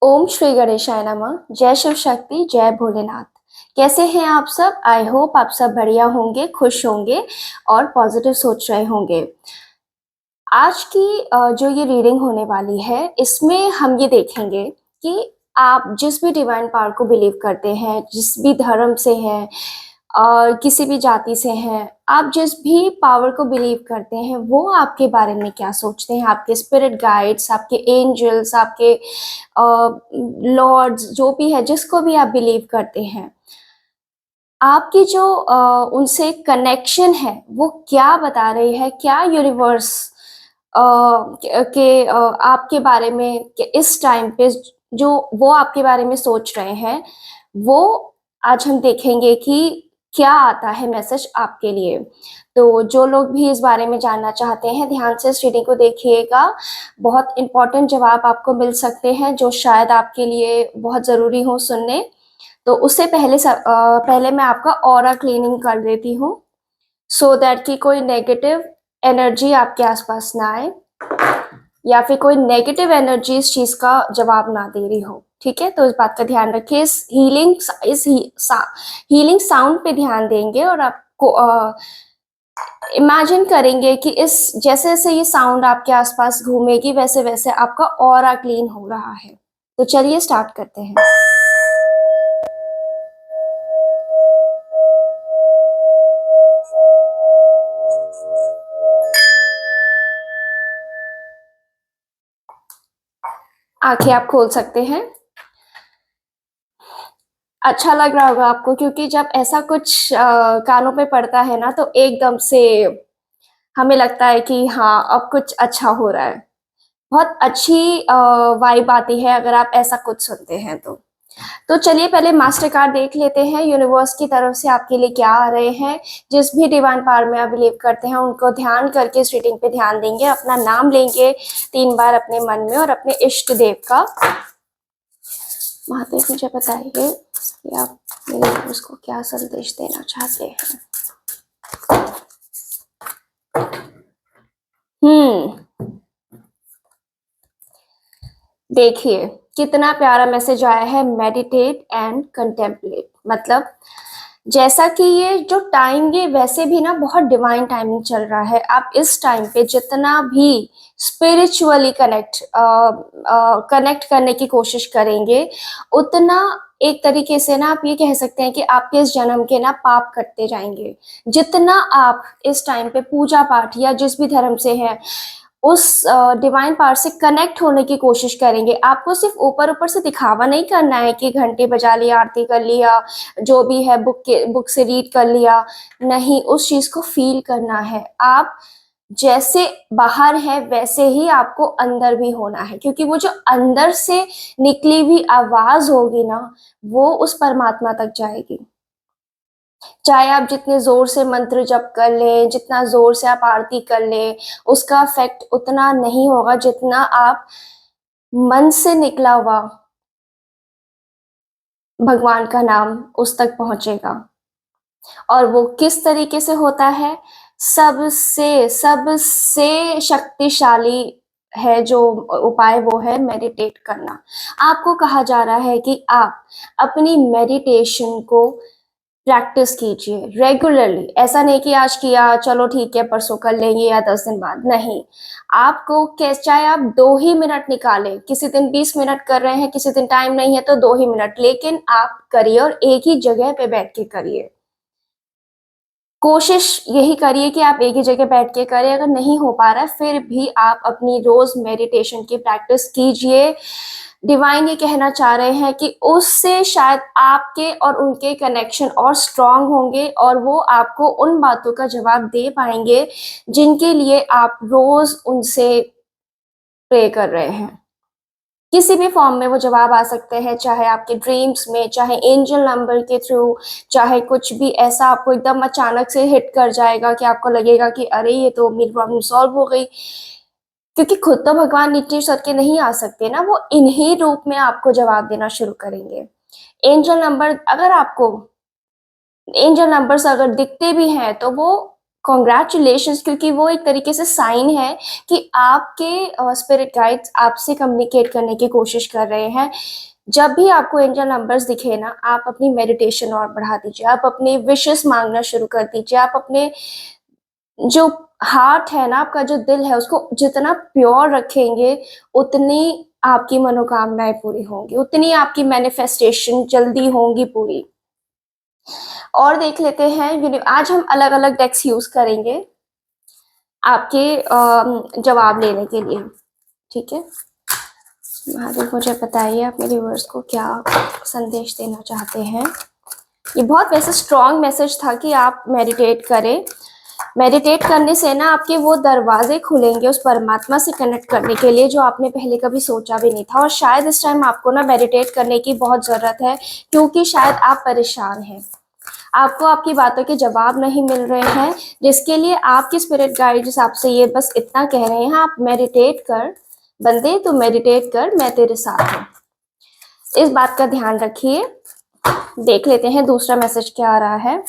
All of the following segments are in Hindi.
ओम श्री गणेशाय नमः। जय शिव शक्ति, जय भोलेनाथ। कैसे हैं आप सब? आई होप आप सब बढ़िया होंगे, खुश होंगे और पॉजिटिव सोच रहे होंगे। आज की जो ये रीडिंग होने वाली है, इसमें हम ये देखेंगे कि आप जिस भी डिवाइन पावर को बिलीव करते हैं, जिस भी धर्म से हैं और किसी भी जाति से हैं, आप जिस भी पावर को बिलीव करते हैं, वो आपके बारे में क्या सोचते हैं? आपके स्पिरिट गाइड्स, आपके एंजल्स, आपके लॉर्ड्स, जो भी है, जिसको भी आप बिलीव करते हैं, आपकी जो उनसे कनेक्शन है, वो क्या बता रही है? क्या यूनिवर्स आपके बारे में इस टाइम पे जो वो आपके बारे में सोच रहे हैं, वो आज हम देखेंगे कि क्या आता है मैसेज आपके लिए। तो जो लोग भी इस बारे में जानना चाहते हैं, ध्यान से इस रीडिंग को देखिएगा। बहुत इंपॉर्टेंट जवाब आपको मिल सकते हैं, जो शायद आपके लिए बहुत ज़रूरी हो सुनने। तो उससे पहले मैं आपका ऑरा क्लीनिंग कर देती हूँ, सो दैट कि कोई नेगेटिव एनर्जी आपके आसपास ना आए या फिर कोई नेगेटिव एनर्जी इस चीज का जवाब ना दे रही हो। ठीक है, तो इस बात का ध्यान रखिए। हीलिंग साउंड पे ध्यान देंगे और आपको इमेजिन करेंगे कि इस जैसे जैसे ये साउंड आपके आसपास घूमेगी, वैसे वैसे आपका ऑरा क्लीन हो रहा है। तो चलिए स्टार्ट करते हैं। आंखें आप खोल सकते हैं। अच्छा लग रहा होगा आपको, क्योंकि जब ऐसा कुछ कानों पे पड़ता है ना, तो एकदम से हमें लगता है कि हाँ, अब कुछ अच्छा हो रहा है। बहुत अच्छी वाइब आती है अगर आप ऐसा कुछ सुनते हैं तो चलिए पहले मास्टर कार्ड देख लेते हैं, यूनिवर्स की तरफ से आपके लिए क्या आ रहे हैं। जिस भी डिवाइन पावर में आप बिलीव करते हैं, उनको ध्यान करके इस रीडिंग पे ध्यान देंगे। अपना नाम लेंगे 3 बार अपने मन में और अपने इष्ट देव का। महादेव, मुझे बताइए कि आप यूनिवर्स को क्या संदेश देना चाहते हैं। देखिए कितना प्यारा मैसेज आया है, मेडिटेट एंड कंटेम्पलेट। मतलब जैसा कि ये जो टाइम, ये वैसे भी ना बहुत डिवाइन टाइमिंग चल रहा है। आप इस टाइम पे जितना भी स्पिरिचुअली कनेक्ट करने की कोशिश करेंगे, उतना एक तरीके से ना आप ये कह सकते हैं कि आपके इस जन्म के ना पाप कटते जाएंगे। जितना आप इस टाइम पे पूजा पाठ या जिस भी धर्म से है, उस डिवाइन पावर से कनेक्ट होने की कोशिश करेंगे। आपको सिर्फ ऊपर ऊपर से दिखावा नहीं करना है कि घंटे बजा लिया, आरती कर लिया, जो भी है बुक से रीड कर लिया। नहीं, उस चीज को फील करना है। आप जैसे बाहर है वैसे ही आपको अंदर भी होना है, क्योंकि वो जो अंदर से निकली हुई आवाज होगी ना, वो उस परमात्मा तक जाएगी। चाहे आप जितने जोर से मंत्र जप कर लें, जितना जोर से आप आरती कर लें, उसका इफेक्ट उतना नहीं होगा जितना आप मन से निकला हुआ भगवान का नाम उस तक पहुंचेगा। और वो किस तरीके से होता है? सबसे सबसे शक्तिशाली है जो उपाय, वो है मेडिटेट करना। आपको कहा जा रहा है कि आप अपनी मेडिटेशन को प्रैक्टिस कीजिए रेगुलरली। ऐसा नहीं कि आज किया चलो ठीक है परसों कर लेंगे या 10 दिन बाद, नहीं। आपको चाहे आप 2 ही मिनट निकालें, किसी दिन 20 मिनट कर रहे हैं, किसी दिन टाइम नहीं है तो 2 ही मिनट, लेकिन आप करिए और एक ही जगह पे बैठ के करिए। कोशिश यही करिए कि आप एक ही जगह बैठ के करें। अगर नहीं हो पा रहा है फिर भी आप अपनी रोज मेडिटेशन की प्रैक्टिस कीजिए। डिवाइन ये कहना चाह रहे हैं कि उससे शायद आपके और उनके कनेक्शन और स्ट्रांग होंगे और वो आपको उन बातों का जवाब दे पाएंगे जिनके लिए आप रोज उनसे प्रे कर रहे हैं। किसी भी फॉर्म में वो जवाब आ सकते हैं, चाहे आपके ड्रीम्स में, चाहे एंजल नंबर के थ्रू, चाहे कुछ भी ऐसा आपको एकदम अचानक से हिट कर जाएगा कि आपको लगेगा कि अरे ये तो मेरी प्रॉब्लम सॉल्व हो गई। क्योंकि खुद तो भगवान नीचे उतर के नहीं आ सकते ना, वो इन्हीं रूप में आपको जवाब देना शुरू करेंगे। एंजल नंबर अगर आपको एंजल नंबर्स अगर दिखते भी हैं तो वो कॉन्ग्रेचुलेशंस, क्योंकि वो एक तरीके से साइन है कि आपके स्पिरिट गाइड्स आपसे कम्युनिकेट करने की कोशिश कर रहे हैं। जब भी आपको एंजल नंबर्स दिखे ना, आप अपनी मेडिटेशन और बढ़ा दीजिए, आप अपनी विशेस मांगना शुरू कर दीजिए, आप अपने जो हार्ट है ना, आपका जो दिल है, उसको जितना प्योर रखेंगे, उतनी आपकी मनोकामनाएं पूरी होंगी, उतनी आपकी मैनिफेस्टेशन जल्दी होंगी पूरी। और देख लेते हैं, आज हम अलग अलग डेक्स यूज करेंगे आपके जवाब लेने के लिए, ठीक है। महादेव मुझे बताइए आप मेरे व्यूअर्स को क्या संदेश देना चाहते हैं। ये बहुत वैसे स्ट्रॉन्ग मैसेज था कि आप मेडिटेट करें। मेडिटेट करने से ना आपके वो दरवाजे खुलेंगे उस परमात्मा से कनेक्ट करने के लिए जो आपने पहले कभी सोचा भी नहीं था। और शायद इस टाइम आपको ना मेडिटेट करने की बहुत ज़रूरत है, क्योंकि शायद आप परेशान हैं, आपको आपकी बातों के जवाब नहीं मिल रहे हैं, जिसके लिए आपके स्पिरिट गाइड्स आपसे ये बस इतना कह रहे हैं, आप मेडिटेट कर बंदे, तो मेडिटेट कर, मैं तेरे साथ हूँ। इस बात का ध्यान रखिए। देख लेते हैं दूसरा मैसेज क्या आ रहा है।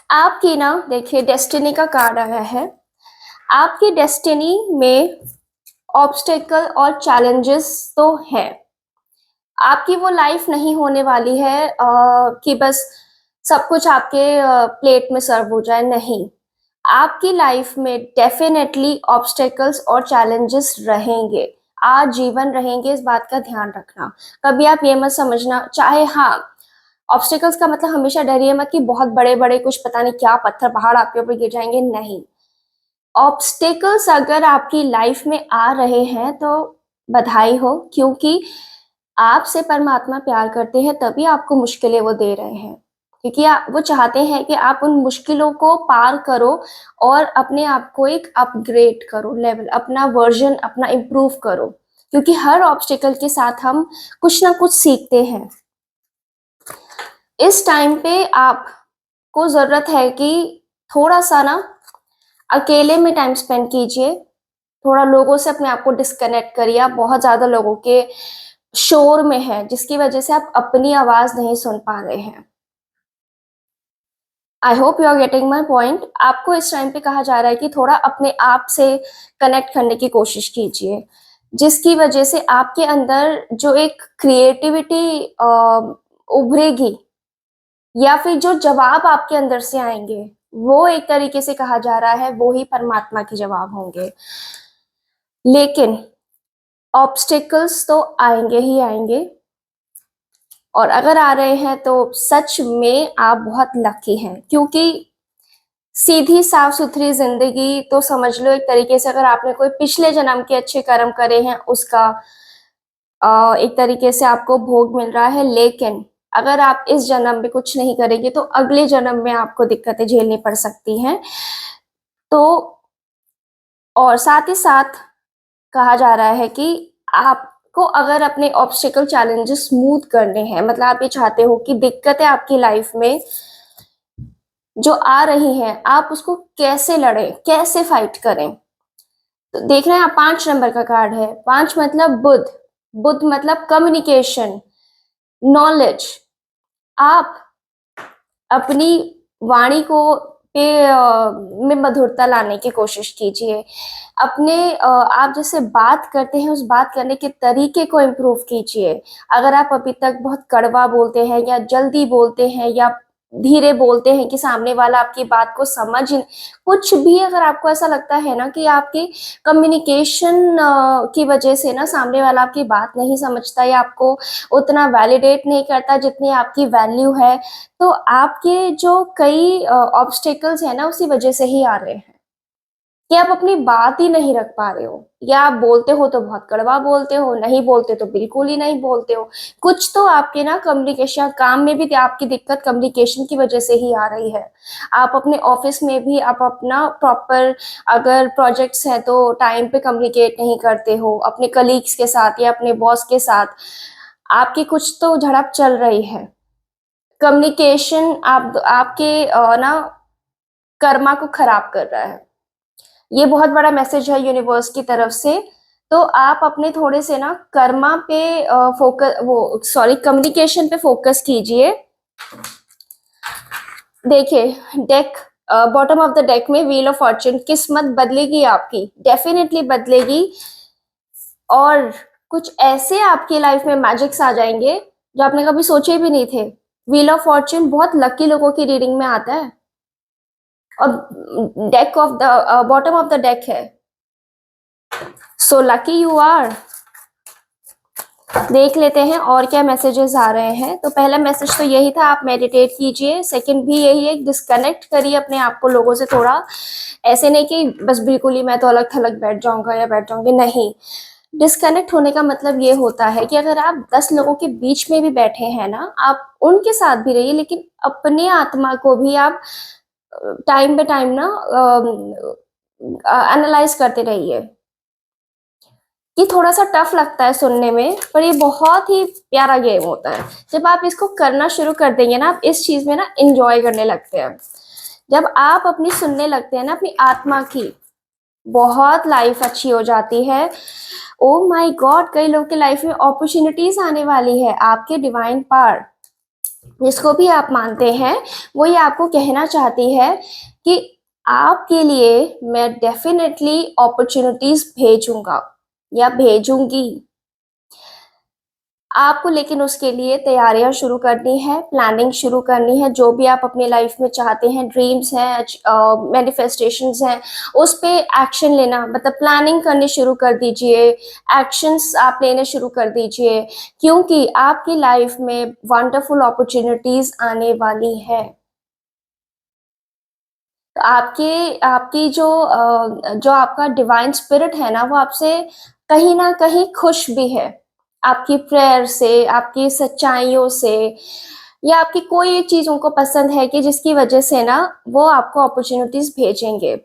आपकी ना देखिए डेस्टिनी का कार्ड आया है। आपकी डेस्टिनी में ऑब्स्टेकल और चैलेंजेस तो है। आपकी वो लाइफ नहीं होने वाली है कि बस सब कुछ आपके प्लेट में सर्व हो जाए, नहीं। आपकी लाइफ में डेफिनेटली ऑब्स्टेकल्स और चैलेंजेस रहेंगे, आजीवन रहेंगे, इस बात का ध्यान रखना। कभी आप ये मत समझना, चाहे हाँ ऑब्स्टेकल्स का मतलब हमेशा डरिए मत कि बहुत बड़े बड़े कुछ पता नहीं क्या पत्थर पहाड़ आपके ऊपर गिर जाएंगे, नहीं। ऑब्स्टेकल्स अगर आपकी लाइफ में आ रहे हैं तो बधाई हो, क्योंकि आपसे परमात्मा प्यार करते हैं, तभी आपको मुश्किलें वो दे रहे हैं, क्योंकि वो चाहते हैं कि आप उन मुश्किलों को पार करो और अपने आप को एक अपग्रेड करो, लेवल अपना वर्जन अपना इम्प्रूव करो, क्योंकि हर ऑब्स्टेकल के साथ हम कुछ ना कुछ सीखते हैं। इस टाइम पे आपको जरूरत है कि थोड़ा सा ना अकेले में टाइम स्पेंड कीजिए, थोड़ा लोगों से अपने आप को डिस्कनेक्ट करिए। आप बहुत ज्यादा लोगों के शोर में है, जिसकी वजह से आप अपनी आवाज नहीं सुन पा रहे हैं। I hope you are getting my point. आपको इस टाइम पे कहा जा रहा है कि थोड़ा अपने आप से कनेक्ट करने की कोशिश कीजिए, जिसकी वजह से आपके अंदर जो एक क्रिएटिविटी उभरेगी, या फिर जो जवाब आपके अंदर से आएंगे, वो एक तरीके से कहा जा रहा है वो ही परमात्मा के जवाब होंगे। लेकिन ऑब्स्टेकल्स तो आएंगे ही आएंगे, और अगर आ रहे हैं तो सच में आप बहुत लकी हैं, क्योंकि सीधी साफ सुथरी जिंदगी तो समझ लो एक तरीके से, अगर आपने कोई पिछले जन्म के अच्छे कर्म करे हैं उसका एक तरीके से आपको भोग मिल रहा है। लेकिन अगर आप इस जन्म में कुछ नहीं करेंगे तो अगले जन्म में आपको दिक्कतें झेलनी पड़ सकती हैं। तो और साथ ही साथ कहा जा रहा है कि आपको अगर अपने ऑब्स्टिकल चैलेंजेस स्मूथ करने हैं, मतलब आप ये चाहते हो कि दिक्कतें आपकी लाइफ में जो आ रही हैं आप उसको कैसे लड़ें, कैसे फाइट करें। तो देख रहे हैं आप 5 नंबर का कार्ड है। 5 मतलब बुद्ध, बुद्ध मतलब कम्युनिकेशन, नॉलेज। आप अपनी वाणी को पे में मधुरता लाने की कोशिश कीजिए। अपने आप जैसे बात करते हैं उस बात करने के तरीके को इम्प्रूव कीजिए। अगर आप अभी तक बहुत कड़वा बोलते हैं या जल्दी बोलते हैं या धीरे बोलते हैं कि सामने वाला आपकी बात को कुछ भी अगर आपको ऐसा लगता है ना कि आपकी कम्युनिकेशन की वजह से ना सामने वाला आपकी बात नहीं समझता या आपको उतना वैलिडेट नहीं करता जितनी आपकी वैल्यू है, तो आपके जो कई ऑब्स्टेकल्स है ना उसी वजह से ही आ रहे हैं कि आप अपनी बात ही नहीं रख पा रहे हो, या आप बोलते हो तो बहुत कड़वा बोलते हो, नहीं बोलते तो बिल्कुल ही नहीं बोलते हो। कुछ तो आपके ना कम्युनिकेशन काम में भी आपकी दिक्कत कम्युनिकेशन की वजह से ही आ रही है। आप अपने ऑफिस में भी आप अपना प्रॉपर अगर प्रोजेक्ट्स हैं तो टाइम पे कम्युनिकेट नहीं करते हो अपने कलीग्स के साथ या अपने बॉस के साथ, आपकी कुछ तो झड़प चल रही है। कम्युनिकेशन आपके ना कर्मा को खराब कर रहा है। ये बहुत बड़ा मैसेज है यूनिवर्स की तरफ से तो आप अपने थोड़े से ना कर्मा पे फोकस वो सॉरी कम्युनिकेशन पे फोकस कीजिए। देखिए deck bottom of the deck में व्हील ऑफ फॉर्च्यून, किस्मत बदलेगी आपकी, डेफिनेटली बदलेगी। और कुछ ऐसे आपकी लाइफ में मैजिक्स आ जाएंगे जो आपने कभी सोचे भी नहीं थे। व्हील ऑफ फॉर्च्यून बहुत लकी लोगों की रीडिंग में आता है, और deck of the bottom of the deck है, सो लकी यू आर। देख लेते हैं और क्या मैसेजेस आ रहे हैं। तो पहला मैसेज तो यही था, आप मेडिटेट कीजिए। सेकंड भी यही है, डिस्कनेक्ट करिए अपने आप को लोगों से थोड़ा। ऐसे नहीं कि बस बिल्कुल ही मैं तो अलग थलग बैठ जाऊंगा या बैठ जाऊंगी, नहीं। डिस्कनेक्ट होने का मतलब ये होता है कि अगर आप 10 लोगों के बीच में भी बैठे हैं ना, आप उनके साथ भी रहिए, लेकिन अपने आत्मा को भी आप टाइम पे टाइम ना एनालाइज करते रहिए। ये थोड़ा सा टफ लगता है सुनने में, पर ये बहुत ही प्यारा गेम होता है। जब आप इसको करना शुरू कर देंगे ना, आप इस चीज में ना इंजॉय करने लगते हैं। जब आप अपनी सुनने लगते हैं ना अपनी आत्मा की, बहुत लाइफ अच्छी हो जाती है। ओ माय गॉड, कई लोगों के लाइफ में अपॉर्चुनिटीज आने वाली है। आपके डिवाइन पार्ट, जिसको भी आप मानते हैं, वो ये आपको कहना चाहती है कि आपके लिए मैं डेफिनेटली अपॉर्चुनिटीज भेजूंगा या भेजूंगी आपको। लेकिन उसके लिए तैयारियां शुरू करनी है, प्लानिंग शुरू करनी है। जो भी आप अपनी लाइफ में चाहते हैं, ड्रीम्स हैं, मैनिफेस्टेशंस हैं, उस पे एक्शन लेना, मतलब प्लानिंग करनी शुरू कर दीजिए, एक्शंस आप लेने शुरू कर दीजिए, क्योंकि आपकी लाइफ में वंडरफुल अपॉर्चुनिटीज आने वाली है। तो आपके आपकी जो आपका डिवाइन स्पिरिट है ना, वो आपसे कहीं ना कहीं खुश भी है, आपकी प्रेयर से, आपकी सच्चाइयों से, या आपकी कोई एक चीज उनको पसंद है कि जिसकी वजह से ना वो आपको अपॉर्चुनिटीज भेजेंगे।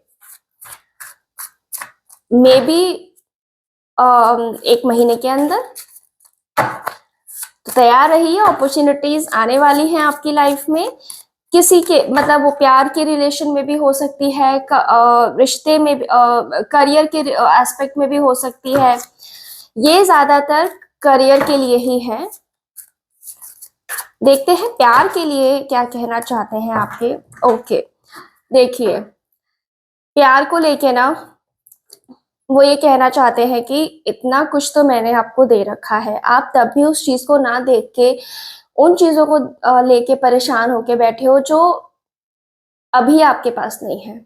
मे बी 1 महीने के अंदर। तो तैयार रहिए, अपॉर्चुनिटीज आने वाली हैं आपकी लाइफ में। किसी के मतलब वो प्यार के रिलेशन में भी हो सकती है, रिश्ते में भी, करियर के एस्पेक्ट में भी हो सकती है। ये ज्यादातर करियर के लिए ही है। देखते हैं प्यार के लिए क्या कहना चाहते हैं आपके। ओके, देखिए प्यार को लेके ना वो ये कहना चाहते हैं कि इतना कुछ तो मैंने आपको दे रखा है, आप तब भी उस चीज को ना देख के उन चीजों को लेके परेशान होके बैठे हो जो अभी आपके पास नहीं है।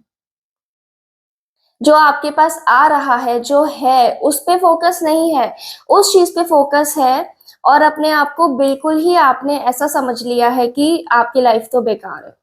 जो आपके पास आ रहा है, जो है, उस पे फोकस नहीं है, उस चीज पे फोकस है। और अपने आप को बिल्कुल ही आपने ऐसा समझ लिया है कि आपकी लाइफ तो बेकार है।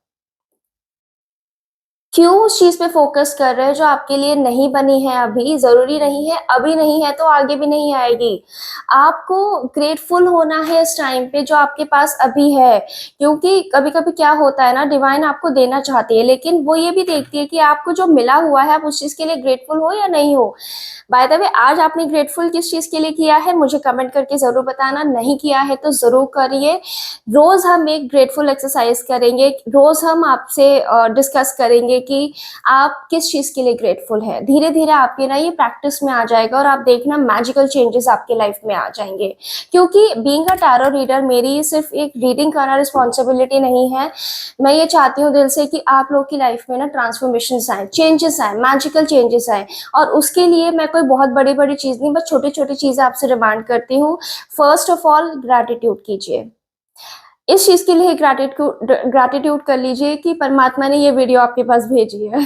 क्यों उस चीज पे फोकस कर रहे हो जो आपके लिए नहीं बनी है, अभी जरूरी नहीं है, अभी नहीं है तो आगे भी नहीं आएगी। आपको ग्रेटफुल होना है इस टाइम पे जो आपके पास अभी है। क्योंकि कभी कभी क्या होता है ना, डिवाइन आपको देना चाहती है, लेकिन वो ये भी देखती है कि आपको जो मिला हुआ है आप उस चीज के लिए ग्रेटफुल हो या नहीं हो। बाय द वे, आज आपने ग्रेटफुल किस चीज के लिए किया है मुझे कमेंट करके जरूर बताना, नहीं किया है तो जरूर करिए। रोज हम एक ग्रेटफुल एक्सरसाइज करेंगे, रोज हम आपसे डिस्कस करेंगे कि आप किस चीज के लिए ग्रेटफुल है। धीरे धीरे आपके ना ये प्रैक्टिस में आ जाएगा और आप देखना मैजिकल चेंजेस आपकी लाइफ में आ जाएंगे। क्योंकि बीइंग अ टैरो रीडर मेरी सिर्फ एक रीडिंग करना रिस्पॉन्सिबिलिटी नहीं है। मैं ये चाहती हूँ दिल से कि आप लोग की लाइफ में ना ट्रांसफॉर्मेशन आए, चेंजेस आए, मैजिकल चेंजेस आए। और उसके लिए मैं कोई बहुत बड़ी बड़ी चीज नहीं, बस छोटी छोटी चीजें आपसे डिमांड करती हूँ। फर्स्ट ऑफ ऑल ग्रैटिट्यूड कीजिए, इस चीज के लिए ग्रैटिट्यूड कर लीजिए कि परमात्मा ने ये वीडियो आपके पास भेजी है।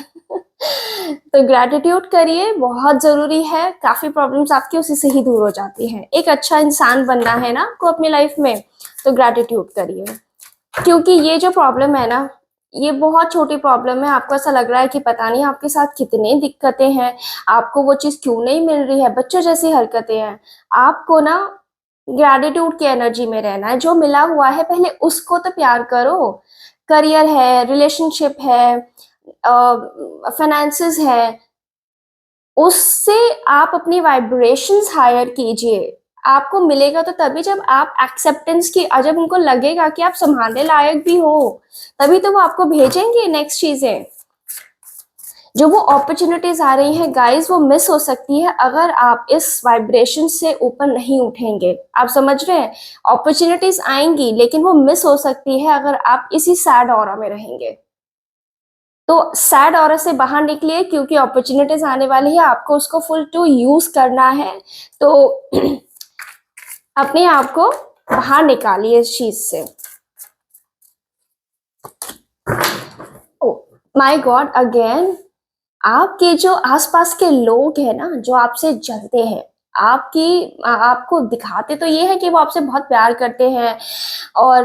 तो ग्रैटिट्यूड करिए, बहुत जरूरी है। काफी प्रॉब्लम्स आपकी उसी से ही दूर हो जाती हैं। एक अच्छा इंसान बनना है ना आपको अपनी लाइफ में, तो ग्रैटिट्यूड करिए। क्योंकि ये जो प्रॉब्लम है ना, ये बहुत छोटी प्रॉब्लम है। आपको ऐसा लग रहा है कि पता नहीं आपके साथ कितनी दिक्कतें हैं, आपको वो चीज क्यों नहीं मिल रही है, बच्चों जैसी हरकतें हैं। आपको ना ग्रैटिट्यूड की एनर्जी में रहना है। जो मिला हुआ है पहले उसको तो प्यार करो। करियर है, रिलेशनशिप है, फाइनेंसेस है, उससे आप अपनी वाइब्रेशंस हायर कीजिए। आपको मिलेगा तो तभी जब आप एक्सेप्टेंस की, जब उनको लगेगा कि आप संभालने लायक भी हो, तभी तो वो आपको भेजेंगे नेक्स्ट चीजें। जो वो अपॉर्चुनिटीज आ रही हैं गाइस, वो मिस हो सकती है अगर आप इस वाइब्रेशन से ऊपर नहीं उठेंगे। आप समझ रहे हैं? अपॉर्चुनिटीज आएंगी लेकिन वो मिस हो सकती है अगर आप इसी सैड ऑरा में रहेंगे। तो सैड ऑरा से बाहर निकलिए, क्योंकि अपॉर्चुनिटीज आने वाली है, आपको उसको फुल टू यूज करना है। तो अपने आप को बाहर निकालिए इस चीज से। ओ माय गॉड, अगेन आपके जो आसपास के लोग हैं ना, जो आपसे जलते हैं, आपको दिखाते तो ये है कि वो आपसे बहुत प्यार करते हैं और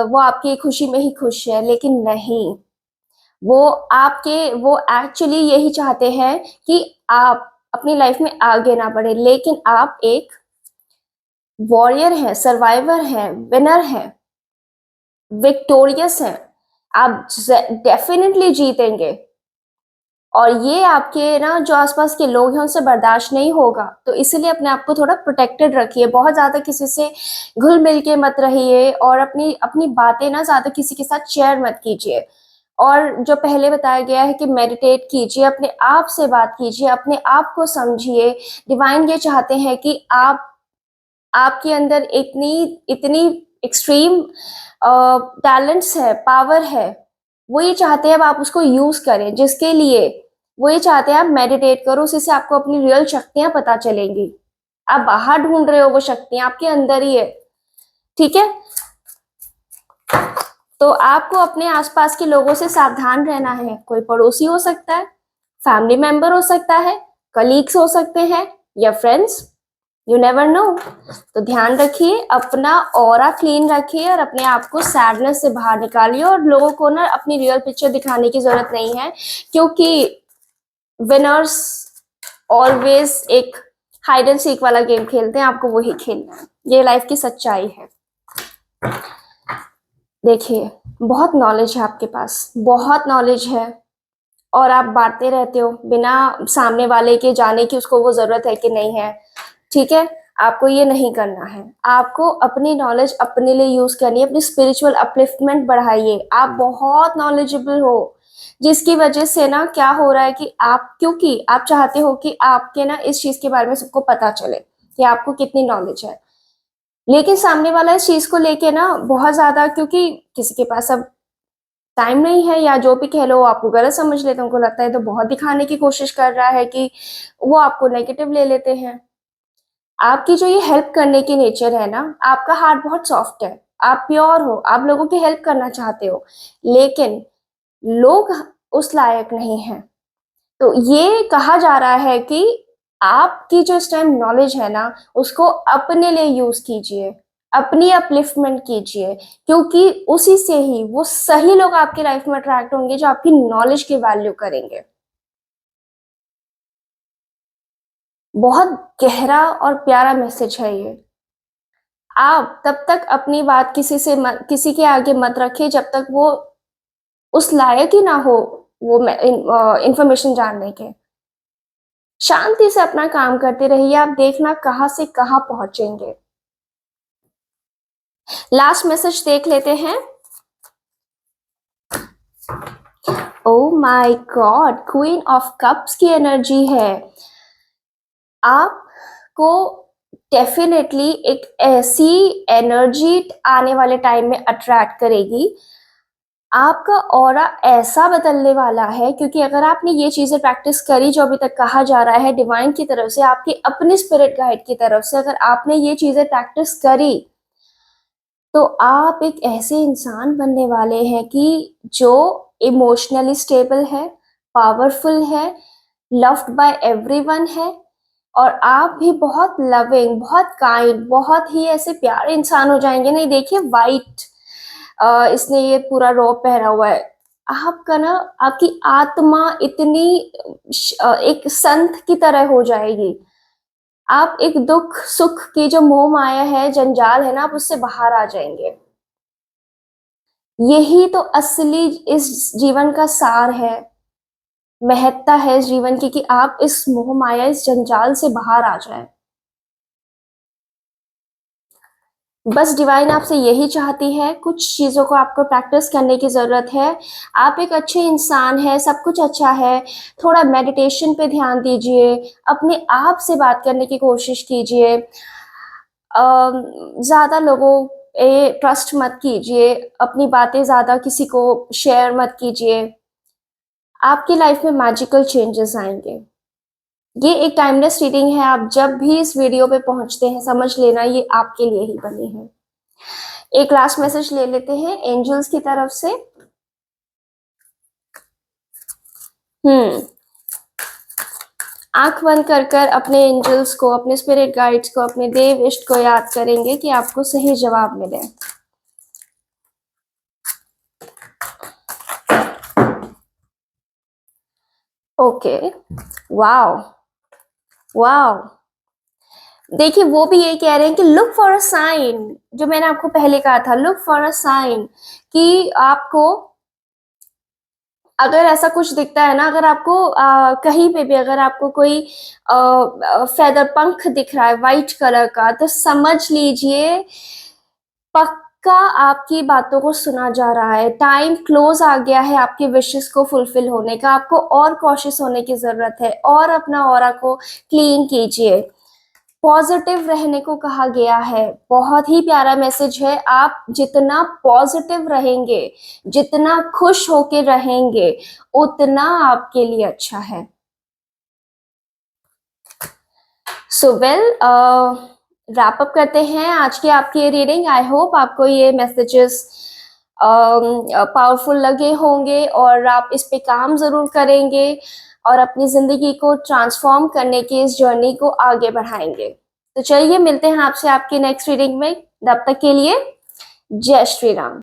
वो आपकी खुशी में ही खुश है, लेकिन नहीं, वो वो एक्चुअली यही चाहते हैं कि आप अपनी लाइफ में आगे ना बढ़े। लेकिन आप एक वॉरियर हैं, सर्वाइवर हैं, विनर हैं, विक्टोरियस हैं। आप डेफिनेटली जीतेंगे। और ये आपके ना जो आसपास के लोग हैं उनसे बर्दाश्त नहीं होगा। तो इसीलिए अपने आप को थोड़ा प्रोटेक्टेड रखिए, बहुत ज्यादा किसी से घुल मिल के मत रहिए, और अपनी अपनी बातें ना ज्यादा किसी के साथ शेयर मत कीजिए। और जो पहले बताया गया है कि मेडिटेट कीजिए, अपने आप से बात कीजिए, अपने आप को समझिए। डिवाइन ये चाहते हैं कि आपके अंदर इतनी इतनी एक्सट्रीम टैलेंट्स है, पावर है, वो ये चाहते हैं अब आप उसको यूज करें, जिसके लिए वो ये चाहते हैं आप मेडिटेट करो, उसी से आपको अपनी रियल शक्तियां पता चलेंगी। आप बाहर ढूंढ रहे हो, वो शक्तियां आपके अंदर ही है। ठीक है? तो आपको अपने आसपास के लोगों से सावधान रहना है। कोई पड़ोसी हो सकता है, फैमिली मेंबर हो सकता है, कलीग्स हो सकते हैं, या फ्रेंड्स, यू नेवर नो। तो ध्यान रखिए, अपना ऑरा क्लीन रखिए और अपने आप को सैडनेस से बाहर निकालिए। और लोगों को ना अपनी रियल पिक्चर दिखाने की जरूरत नहीं है, क्योंकि विनर्स ऑलवेज एक हाइड एंड सीक वाला गेम खेलते हैं, आपको वही खेलना है। ये लाइफ की सच्चाई है। देखिए, बहुत नॉलेज है आपके पास, बहुत नॉलेज है, और आप बांटते रहते हो बिना सामने वाले के जाने की उसको वो जरूरत है कि नहीं है। ठीक है? आपको ये नहीं करना है। आपको अपनी नॉलेज अपने लिए यूज करनी है, अपनी स्पिरिचुअल अपलिफ्टमेंट बढ़ाइए। आप बहुत नॉलेजेबल हो, जिसकी वजह से ना क्या हो रहा है कि क्योंकि आप चाहते हो कि आपके ना इस चीज के बारे में सबको पता चले कि आपको कितनी नॉलेज है। लेकिन सामने वाला इस चीज को लेके ना बहुत ज्यादा, क्योंकि किसी के पास अब टाइम नहीं है या जो भी कह लो, आपको गलत समझ लेते हैं, उनको लगता है तो बहुत दिखाने की कोशिश कर रहा है, कि वो आपको नेगेटिव ले लेते हैं। आपकी जो ये हेल्प करने की नेचर है ना, आपका हार्ट बहुत सॉफ्ट है, आप प्योर हो, आप लोगों की हेल्प करना चाहते हो, लेकिन लोग उस लायक नहीं हैं। तो ये कहा जा रहा है कि आपकी जो इस टाइम नॉलेज है ना, उसको अपने लिए यूज कीजिए, अपनी अपलिफ्टमेंट कीजिए, क्योंकि उसी से ही वो सही लोग आपकी लाइफ में अट्रैक्ट होंगे जो आपकी नॉलेज की वैल्यू करेंगे। बहुत गहरा और प्यारा मैसेज है ये। आप तब तक अपनी बात किसी के आगे मत रखिए जब तक वो उस लायक ही ना हो, वो इंफॉर्मेशन जानने के। शांति से अपना काम करते रहिए, आप देखना कहाँ से कहाँ पहुंचेंगे। लास्ट मैसेज देख लेते हैं। Oh my God, queen of cups की एनर्जी है। आपको डेफिनेटली एक ऐसी एनर्जी आने वाले टाइम में अट्रैक्ट करेगी। आपका ऑरा ऐसा बदलने वाला है, क्योंकि अगर आपने ये चीजें प्रैक्टिस करी जो अभी तक कहा जा रहा है डिवाइन की तरफ से, आपकी अपनी स्पिरिट गाइड की तरफ से, अगर आपने ये चीजें प्रैक्टिस करी, तो आप एक ऐसे इंसान बनने वाले हैं कि जो इमोशनली स्टेबल है, पावरफुल है, लव्ड बाय एवरीवन है, और आप भी बहुत लविंग, बहुत काइंड, बहुत ही ऐसे प्यारे इंसान हो जाएंगे। नहीं, देखिए वाइट, इसने ये पूरा रॉब पहना हुआ है। आपका ना, आपकी आत्मा इतनी एक संत की तरह हो जाएगी। आप एक दुख सुख की जो मोह माया है, जंजाल है ना, आप उससे बाहर आ जाएंगे। यही तो असली इस जीवन का सार है, महत्ता है इस जीवन की, कि आप इस मोह माया, इस जंजाल से बाहर आ जाएं। बस डिवाइन आपसे यही चाहती है, कुछ चीज़ों को आपको प्रैक्टिस करने की ज़रूरत है। आप एक अच्छे इंसान हैं, सब कुछ अच्छा है। थोड़ा मेडिटेशन पे ध्यान दीजिए, अपने आप से बात करने की कोशिश कीजिए। ज़्यादा लोगों पे ट्रस्ट मत कीजिए, अपनी बातें ज़्यादा किसी को शेयर मत कीजिए। आपकी लाइफ में मैजिकल चेंजेस आएँगे। ये एक टाइमलेस रीडिंग है, आप जब भी इस वीडियो पे पहुँचते हैं, समझ लेना ये आपके लिए ही बनी है। एक लास्ट मैसेज ले लेते हैं एंजल्स की तरफ से। हम्म आंख बंद कर कर अपने एंजल्स को, अपने स्पिरिट गाइड्स को, अपने देव इष्ट को याद करेंगे कि आपको सही जवाब मिले। Okay, wow, wow. देखिए वो भी ये कह रहे हैं कि लुक फॉर अ साइन, जो मैंने आपको पहले कहा था, लुक फॉर अ साइन, कि आपको अगर ऐसा कुछ दिखता है ना, अगर आपको कहीं पे भी अगर आपको कोई फेदर पंख दिख रहा है वाइट कलर का, तो समझ लीजिए पक्का आपकी बातों को सुना जा रहा है। टाइम क्लोज आ गया है आपकी विशेस को फुलफिल होने का। आपको और कॉशियस होने की जरूरत है, और अपना ऑरा को क्लीन कीजिए। पॉजिटिव रहने को कहा गया है, बहुत ही प्यारा मैसेज है। आप जितना पॉजिटिव रहेंगे, जितना खुश होके रहेंगे, उतना आपके लिए अच्छा है। सो वेल, रैप अप करते हैं आज की आपकी ये रीडिंग। आई होप आपको ये मैसेजेस पावरफुल लगे होंगे और आप इस पे काम जरूर करेंगे और अपनी जिंदगी को ट्रांसफॉर्म करने की इस जर्नी को आगे बढ़ाएंगे। तो चलिए मिलते हैं आपसे आपकी नेक्स्ट रीडिंग में। तब तक के लिए जय श्री राम।